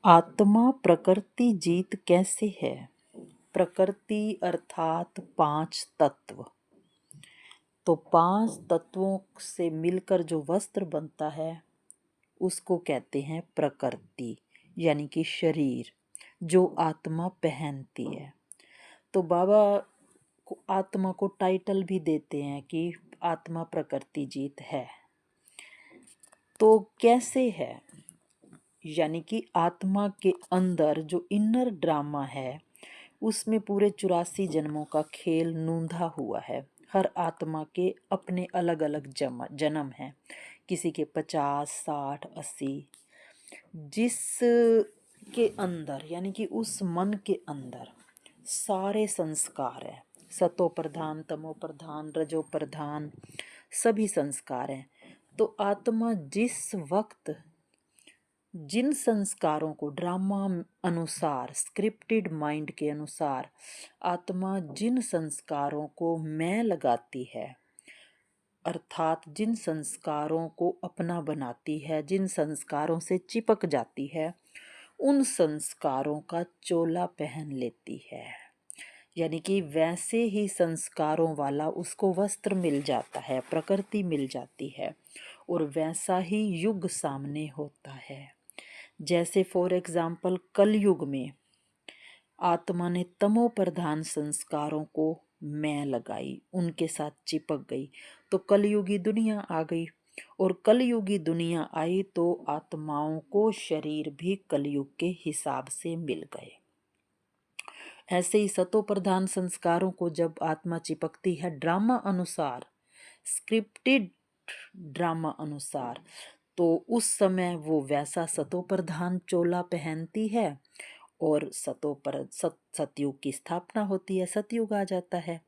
आत्मा प्रकृति जीत कैसे है। प्रकृति अर्थात 5 तत्व। तो 5 तत्वों से मिलकर जो वस्त्र बनता है उसको कहते हैं प्रकृति, यानी कि शरीर जो आत्मा पहनती है। तो बाबा को आत्मा को टाइटल भी देते हैं कि आत्मा प्रकृति जीत है। तो कैसे है, यानी कि आत्मा के अंदर जो इनर ड्रामा है उसमें पूरे 84 जन्मों का खेल नूंधा हुआ है। हर आत्मा के अपने अलग अलग जन्म हैं, किसी के 50, 60, 80। जिस के अंदर यानी कि उस मन के अंदर सारे संस्कार हैं, सतो प्रधान, तमो प्रधान, रजो प्रधान, सभी संस्कार हैं। तो आत्मा जिस वक्त जिन संस्कारों को ड्रामा अनुसार, स्क्रिप्टेड माइंड के अनुसार आत्मा जिन संस्कारों को मैं लगाती है, अर्थात जिन संस्कारों को अपना बनाती है, जिन संस्कारों से चिपक जाती है, उन संस्कारों का चोला पहन लेती है। यानी कि वैसे ही संस्कारों वाला उसको वस्त्र मिल जाता है, प्रकृति मिल जाती है और वैसा ही युग सामने होता है। जैसे फॉर एग्जाम्पल कलयुग में आत्मा ने तमो प्रधान संस्कारों को मैं लगाई, उनके साथ चिपक गई, तो कलयुगी दुनिया आ गई। और कलयुगी दुनिया आई तो आत्माओं को शरीर भी कलयुग के हिसाब से मिल गए। ऐसे ही सतो प्रधान संस्कारों को जब आत्मा चिपकती है ड्रामा अनुसार, स्क्रिप्टेड ड्रामा अनुसार, तो उस समय वो वैसा सतो प्रधान चोला पहनती है और सतयुग की स्थापना होती है, सतयुग आ जाता है।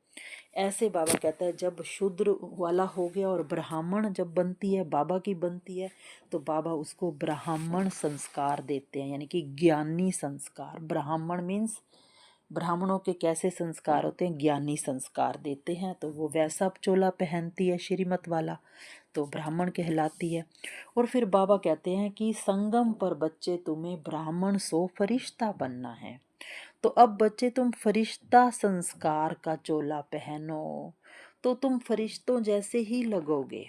ऐसे बाबा कहता है जब शूद्र वाला हो गया और ब्राह्मण जब बनती है, बाबा की बनती है, तो बाबा उसको ब्राह्मण संस्कार देते हैं, यानी कि ज्ञानी संस्कार। ब्राह्मण मीन्स ब्राह्मणों के कैसे संस्कार होते हैं, ज्ञानी संस्कार देते हैं। तो वो वैसा चोला पहनती है श्रीमत वाला, तो ब्राह्मण कहलाती है। और फिर बाबा कहते हैं कि संगम पर बच्चे तुम्हें ब्राह्मण सो फरिश्ता बनना है। तो अब बच्चे तुम फरिश्ता संस्कार का चोला पहनो तो तुम फरिश्तों जैसे ही लगोगे,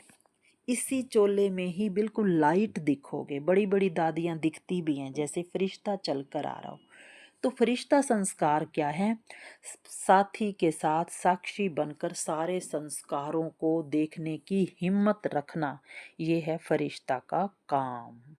इसी चोले में ही बिल्कुल लाइट दिखोगे। बड़ी बड़ी दादियां दिखती भी हैं जैसे फरिश्ता चल कर आ रहा हो। तो फरिश्ता संस्कार क्या है, साथी के साथ साक्षी बनकर सारे संस्कारों को देखने की हिम्मत रखना, ये है फरिश्ता का काम।